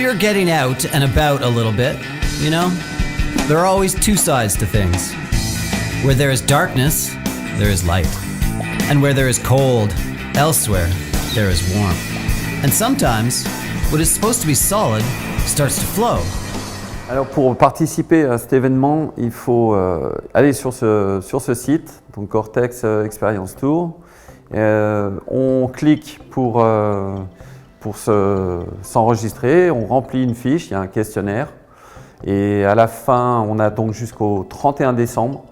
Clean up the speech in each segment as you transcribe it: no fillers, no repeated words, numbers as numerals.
you're getting out and about a little bit, you know, there are always two sides to things. Where there is darkness, there is light. And where there is cold, elsewhere, there is warmth. And sometimes, what is supposed to be solid starts to flow. Alors pour participer à cet événement, il faut aller sur ce site, donc Gore-Tex Experience Tour. On clique pour s'enregistrer, on remplit une fiche, il y a un questionnaire. Et à la fin, on a donc jusqu'au 31 décembre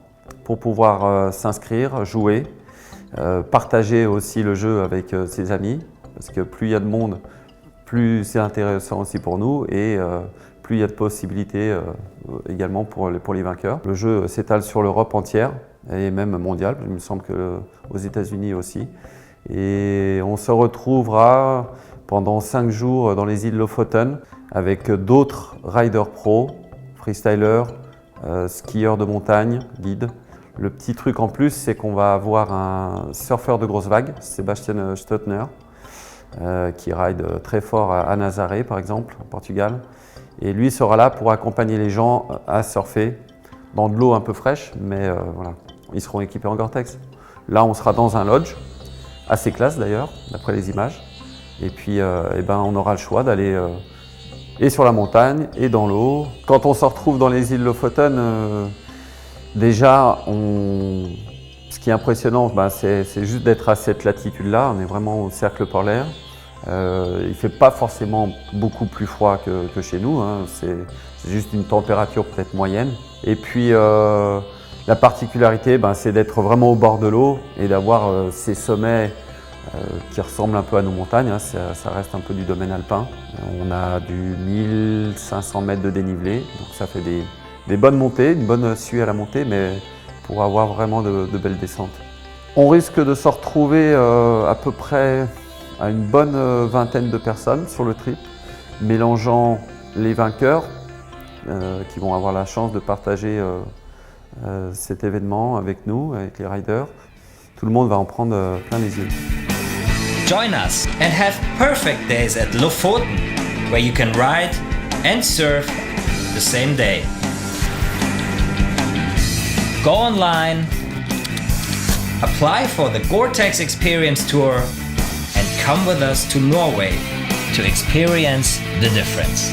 pour pouvoir s'inscrire, jouer, partager aussi le jeu avec ses amis. Parce que plus il y a de monde, plus c'est intéressant aussi pour nous et plus il y a de possibilités également pour les vainqueurs. Le jeu s'étale sur l'Europe entière et même mondiale, il me semble qu'aux États-Unis aussi. Et on se retrouvera pendant 5 jours dans les îles Lofoten avec d'autres riders pro, freestylers, skieurs de montagne, guides. Le petit truc en plus, c'est qu'on va avoir un surfeur de grosses vagues, Sebastian Stöttner, qui ride très fort à Nazaré par exemple, en Portugal. Et lui sera là pour accompagner les gens à surfer dans de l'eau un peu fraîche, mais voilà, ils seront équipés en Gore-Tex. Là, on sera dans un lodge, assez classe d'ailleurs, d'après les images. Et puis, on aura le choix d'aller et sur la montagne et dans l'eau. Quand on se retrouve dans les îles Lofoten, déjà, ce qui est impressionnant, c'est juste d'être à cette latitude-là. On est vraiment au cercle polaire. Il ne fait pas forcément beaucoup plus froid que chez nous, hein. C'est juste une température peut-être moyenne. Et puis la particularité, c'est d'être vraiment au bord de l'eau et d'avoir ces sommets qui ressemblent un peu à nos montagnes, hein. Ça reste un peu du domaine alpin. On a du 1500 mètres de dénivelé, donc ça fait des bonnes montées, une bonne suie à la montée, mais pour avoir vraiment de belles descentes. On risque de se retrouver à peu près à une bonne vingtaine de personnes sur le trip, mélangeant les vainqueurs qui vont avoir la chance de partager cet événement avec nous, avec les riders. Tout le monde va en prendre plein les yeux. Join us and have perfect days at Lofoten, where you can ride and surf the same day. Go online, apply for the Gore-Tex Experience Tour, and come with us to Norway to experience the difference.